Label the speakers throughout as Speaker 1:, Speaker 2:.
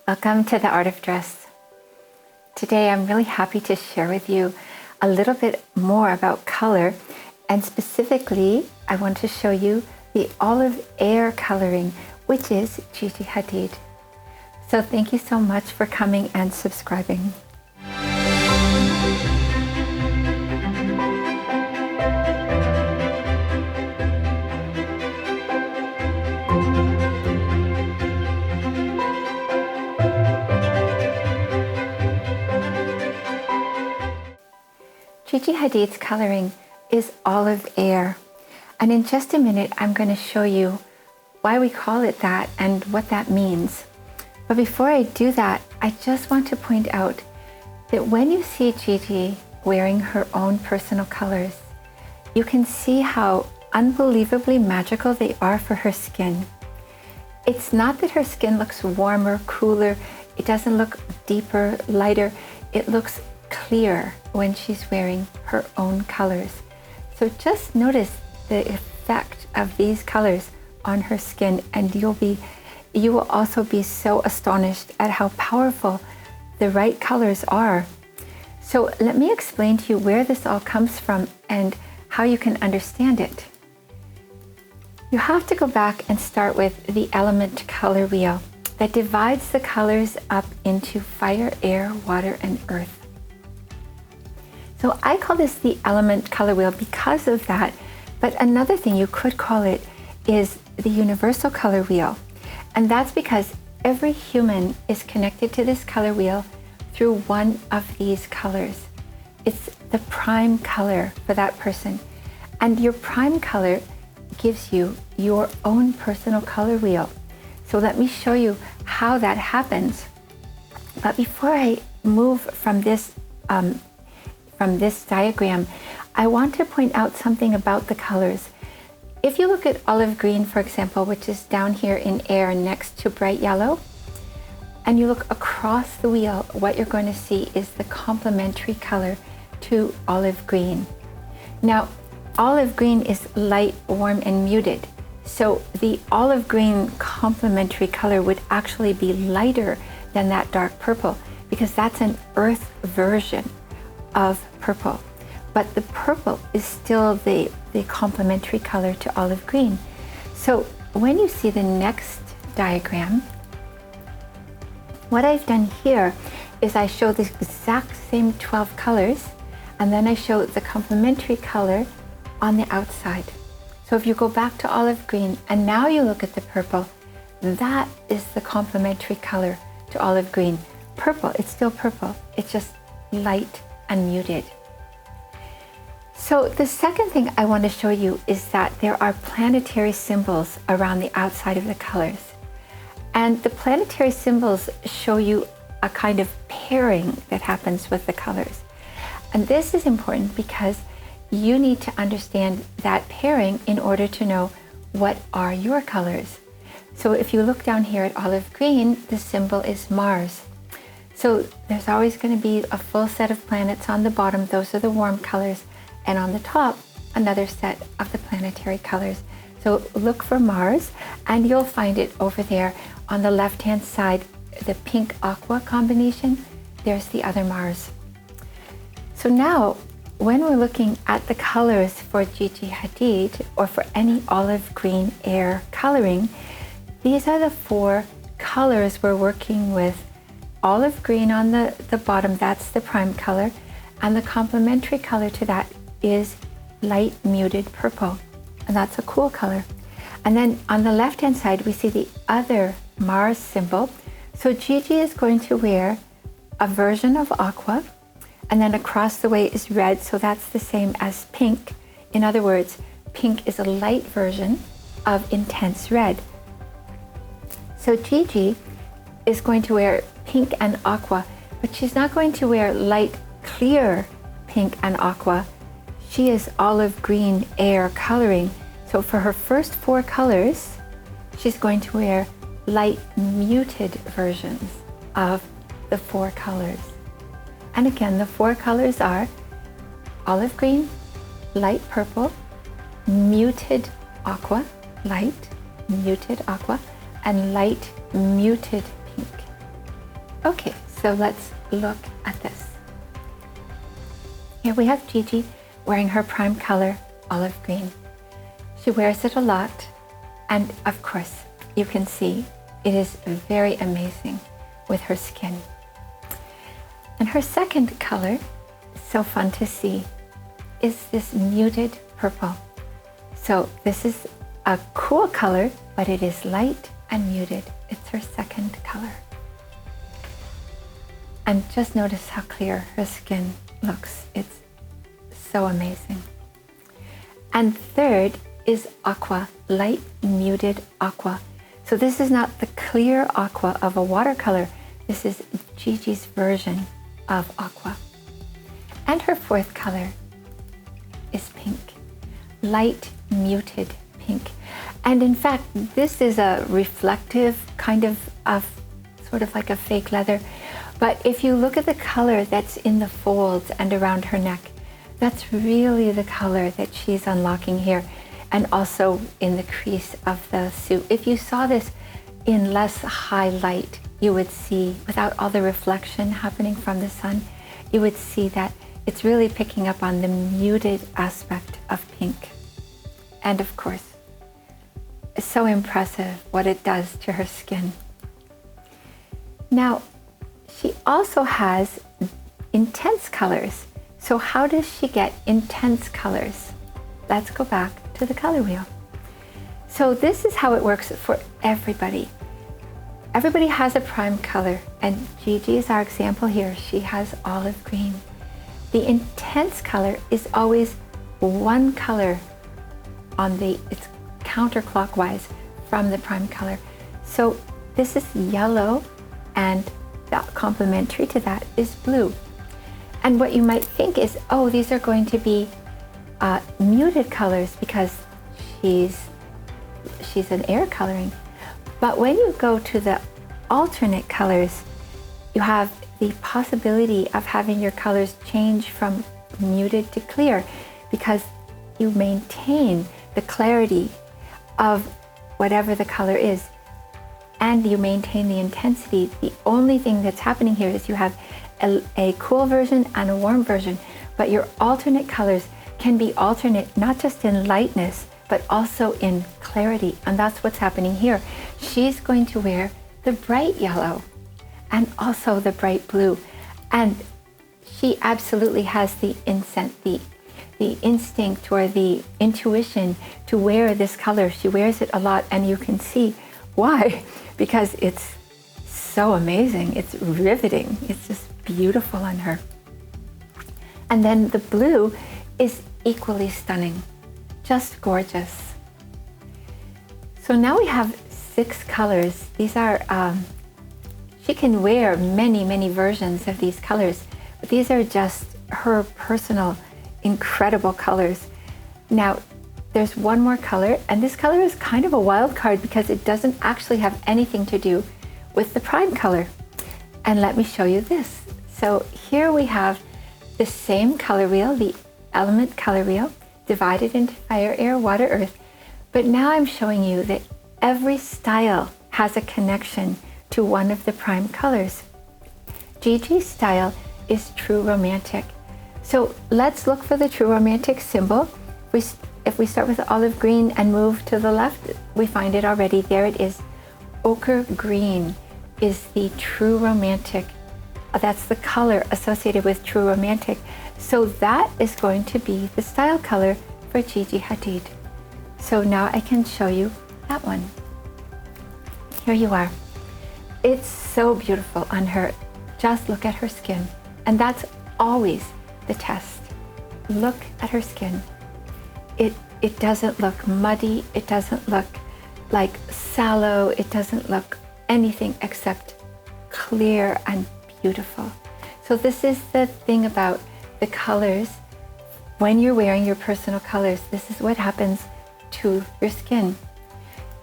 Speaker 1: Welcome to the Art of Dress. Today I'm really happy to share with you a little bit more about color, and specifically I want to show you the olive air coloring, which is Gigi Hadid. So thank you so much for coming and subscribing. Gigi Hadid's coloring is olive air, and in just a minute I'm going to show you why we call it that and what that means. But before I do that, I just want to point out that when you see Gigi wearing her own personal colors, you can see how unbelievably magical they are for her skin. It's not that her skin looks warmer, cooler, it doesn't look deeper, lighter, it looks clear when she's wearing her own colors. So just notice the effect of these colors on her skin, and you will also be so astonished at how powerful the right colors are. So let me explain to you where this all comes from and how you can understand it. You have to go back and start with the element color wheel that divides the colors up into fire, air, water, and earth. So I call this the element color wheel because of that, but another thing you could call it is the universal color wheel. And that's because every human is connected to this color wheel through one of these colors. It's the prime color for that person. And your prime color gives you your own personal color wheel. So let me show you how that happens. But before I move from this diagram, I want to point out something about the colors. If you look at olive green, for example, which is down here in air next to bright yellow, and you look across the wheel, what you're going to see is the complementary color to olive green. Now, olive green is light, warm, and muted. So the olive green complementary color would actually be lighter than that dark purple, because that's an earth version of purple. But the purple is still the complementary color to olive green. So when you see the next diagram, what I've done here is I show the exact same 12 colors, and then I show the complementary color on the outside. So if you go back to olive green and now you look at the purple, that is the complementary color to olive green. Purple, it's still purple, it's just light and muted. So the second thing I want to show you is that there are planetary symbols around the outside of the colors. And the planetary symbols show you a kind of pairing that happens with the colors. And this is important because you need to understand that pairing in order to know what are your colors. So if you look down here at olive green, the symbol is Mars. So there's always going to be a full set of planets on the bottom. Those are the warm colors. And on the top, another set of the planetary colors. So look for Mars, and you'll find it over there on the left-hand side, the pink aqua combination. There's the other Mars. So now, when we're looking at the colors for Gigi Hadid, or for any olive green air coloring, these are the four colors we're working with. Olive green on the bottom, that's the prime color, and the complementary color to that is light muted purple, and that's a cool color. And then on the left hand side we see the other Mars symbol. So Gigi is going to wear a version of aqua, and then across the way is red, so that's the same as pink. In other words, pink is a light version of intense red. So Gigi is going to wear pink and aqua, but she's not going to wear light clear pink and aqua. She is olive green air coloring. So for her first four colors, she's going to wear light muted versions of the four colors. And again, the four colors are olive green, light purple, muted aqua, light muted aqua, and light muted pink. Okay, so let's look at this. Here we have Gigi wearing her prime color, olive green. She wears it a lot, and of course, you can see it is very amazing with her skin. And her second color, so fun to see, is this muted purple. So this is a cool color, but it is light and muted. It's her second color. And just notice how clear her skin looks. It's so amazing. And third is Aqua, light muted Aqua. So this is not the clear Aqua of a watercolor. This is Gigi's version of Aqua. And her fourth color is pink, light muted pink. And in fact, this is a reflective kind of sort of like a fake leather. But if you look at the color that's in the folds and around her neck, that's really the color that she's unlocking here, and also in the crease of the suit. If you saw this in less high light, you would see, without all the reflection happening from the sun, you would see that it's really picking up on the muted aspect of pink. And of course, it's so impressive what it does to her skin. Now, she also has intense colors. So how does she get intense colors? Let's go back to the color wheel. So this is how it works for everybody. Everybody has a prime color, and Gigi is our example here. She has olive green. The intense color is always one color on it's counterclockwise from the prime color. So this is yellow, and complementary to that is blue. And what you might think is, oh, these are going to be muted colors because she's an air coloring. But when you go to the alternate colors, you have the possibility of having your colors change from muted to clear, because you maintain the clarity of whatever the color is, and you maintain the intensity. The only thing that's happening here is you have a cool version and a warm version, but your alternate colors can be alternate not just in lightness, but also in clarity. And that's what's happening here. She's going to wear the bright yellow and also the bright blue. And she absolutely has the instinct or the intuition to wear this color. She wears it a lot, and you can see why, because it's so amazing. It's riveting. It's just beautiful on her. And then the blue is equally stunning, just gorgeous. So now we have 6 colors. These are, she can wear many versions of these colors, but these are just her personal incredible colors. Now, there's one more color, and this color is kind of a wild card because it doesn't actually have anything to do with the prime color. And let me show you this. So here we have the same color wheel, the element color wheel, divided into fire, air, water, earth. But now I'm showing you that every style has a connection to one of the prime colors. Gigi's style is true romantic. So let's look for the true romantic symbol. If we start with the olive green and move to the left, we find it already. There it is. Ochre green is the true romantic. That's the color associated with true romantic. So that is going to be the style color for Gigi Hadid. So now I can show you that one. Here you are. It's so beautiful on her. Just look at her skin. And that's always the test. Look at her skin. It doesn't look muddy. It doesn't look like sallow. It doesn't look anything except clear and beautiful. So this is the thing about the colors. When you're wearing your personal colors, this is what happens to your skin.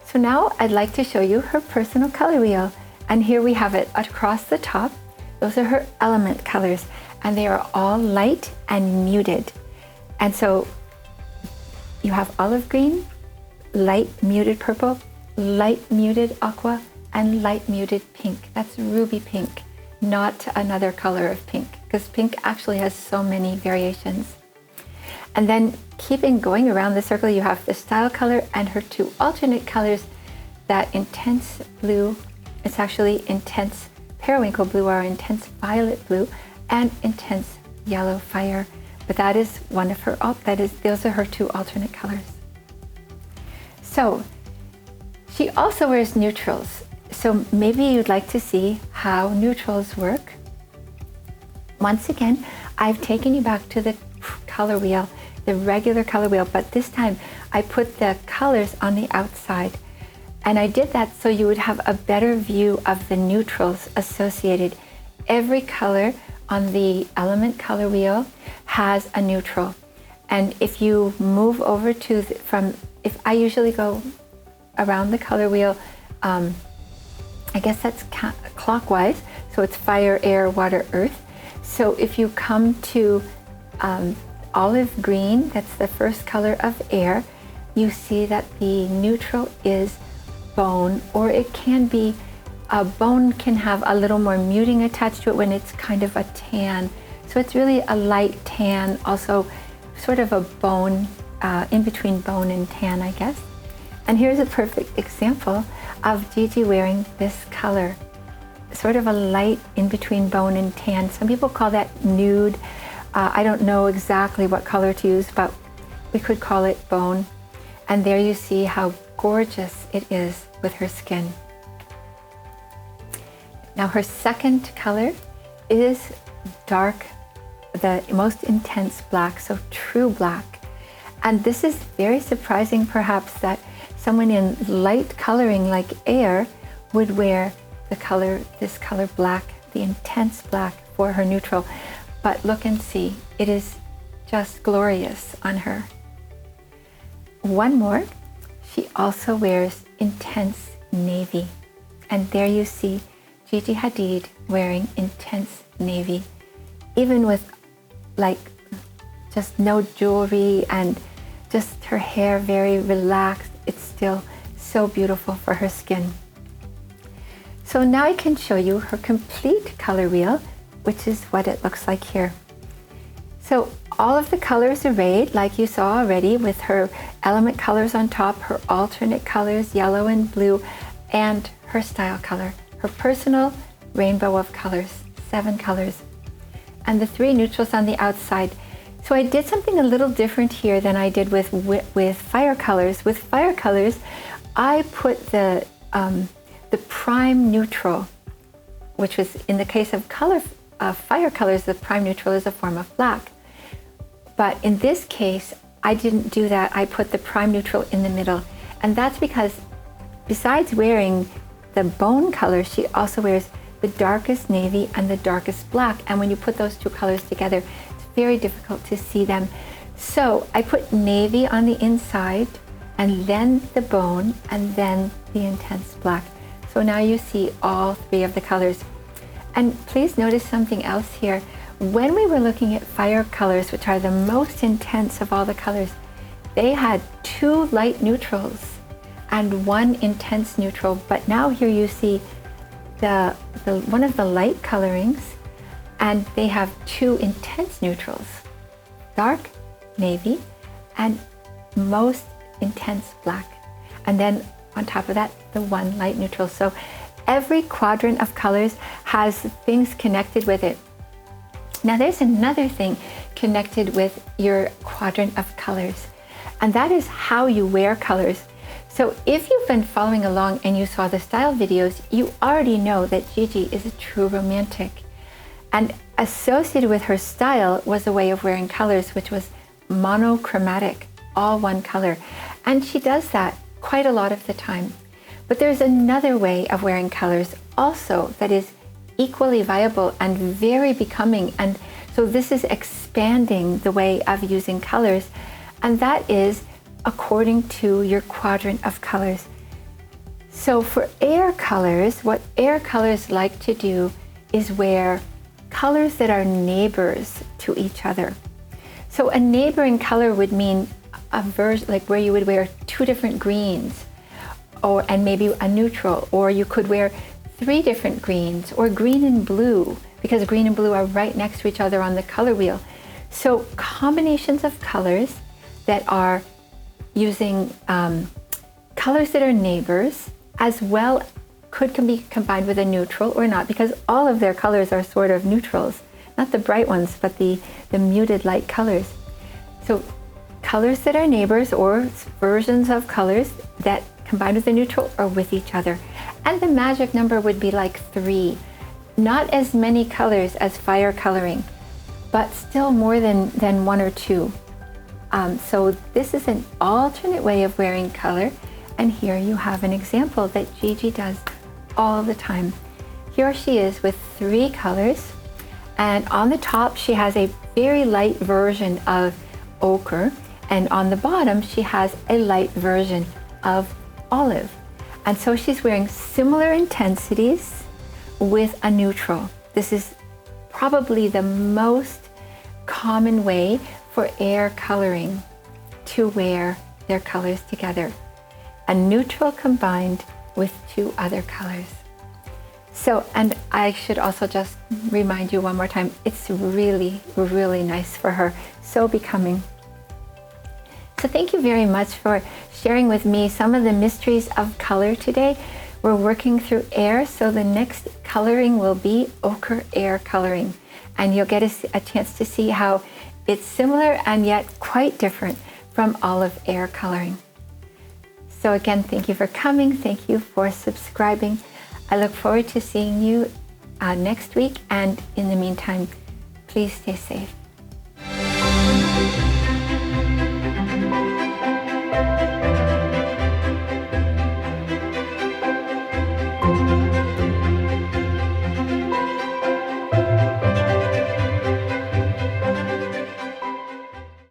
Speaker 1: So now I'd like to show you her personal color wheel. And here we have it across the top. Those are her element colors, and they are all light and muted. And so you have olive green, light muted purple, light muted aqua, and light muted pink. That's ruby pink. not another color of pink, because pink actually has so many variations. And then keeping going around the circle, you have the style color and her two alternate colors, that intense blue, it's actually intense periwinkle blue or intense violet blue, and intense yellow fire. But that is one of her, those are her two alternate colors. So she also wears neutrals. So maybe you'd like to see how neutrals work. Once again, I've taken you back to the color wheel, the regular color wheel, but this time I put the colors on the outside. And I did that so you would have a better view of the neutrals associated. Every color on the element color wheel has a neutral. And if you move over to, if I usually go around the color wheel, I guess that's clockwise, so it's fire, air, water, earth. So if you come to olive green, that's the first color of air, you see that the neutral is bone, or it can be, bone can have a little more muting attached to it when it's kind of a tan. So it's really a light tan, also sort of a bone, in between bone and tan, I guess. And here's a perfect example of Gigi wearing this color, sort of a light in between bone and tan. Some people call that nude. I don't know exactly what color to use, but we could call it bone. And there you see how gorgeous it is with her skin. Now her second color is dark, the most intense black, so true black. And this is very surprising perhaps that someone in light coloring like air would wear the color, this color black, the intense black for her neutral. But look and see, it is just glorious on her. One more, she also wears intense navy. And there you see Gigi Hadid wearing intense navy, even with like just no jewelry and just her hair very relaxed. It's still so beautiful for her skin. So now I can show you her complete color wheel, which is what it looks like here. So all of the colors arrayed like you saw already, with her element colors on top, her alternate colors, yellow and blue, and her style color, her personal rainbow of colors, 7 colors, and the 3 neutrals on the outside. So I did something a little different here than I did with fire colors. With fire colors, I put the prime neutral, which was in the case of fire colors, the prime neutral is a form of black. But in this case, I didn't do that. I put the prime neutral in the middle. And that's because besides wearing the bone color, she also wears the darkest navy and the darkest black. And when you put those two colors together, it's very difficult to see them. So I put navy on the inside, and then the bone, and then the intense black. So now you see all 3 of the colors. And please notice something else here. When we were looking at fire colors, which are the most intense of all the colors, they had 2 light neutrals and 1 intense neutral. But now here you see the one of the light colorings, and they have 2 intense neutrals, dark navy and most intense black. And then on top of that, the 1 light neutral. So every quadrant of colors has things connected with it. Now there's another thing connected with your quadrant of colors, and that is how you wear colors. So if you've been following along and you saw the style videos, you already know that Gigi is a true romantic. And associated with her style was a way of wearing colors, which was monochromatic, all one color. And she does that quite a lot of the time. But there's another way of wearing colors also that is equally viable and very becoming. And so this is expanding the way of using colors. And that is according to your quadrant of colors. So for air colors, what air colors like to do is wear colors that are neighbors to each other. So a neighboring color would mean a version, like where you would wear 2 different greens, and maybe a neutral, or you could wear 3 different greens, or green and blue, because green and blue are right next to each other on the color wheel. So combinations of colors that are using colors that are neighbors, as well can be combined with a neutral or not, because all of their colors are sort of neutrals, not the bright ones, but the muted light colors. So colors that are neighbors, or versions of colors that combined with the neutral or with each other. And the magic number would be like 3. Not as many colors as fire coloring, but still more than 1 or 2. So this is an alternate way of wearing color. And here you have an example that Gigi does all the time. Here she is with 3 colors. And on the top, she has a very light version of ochre. And on the bottom, she has a light version of olive. And so she's wearing similar intensities with a neutral. This is probably the most common way for air coloring to wear their colors together. A neutral combined with 2 other colors. So, and I should also just remind you one more time, it's really, really nice for her. So becoming. So thank you very much for sharing with me some of the mysteries of color today. We're working through air, so the next coloring will be ochre air coloring. And you'll get a chance to see how it's similar and yet quite different from olive air coloring. So again, thank you for coming. Thank you for subscribing. I look forward to seeing you next week. And in the meantime, please stay safe.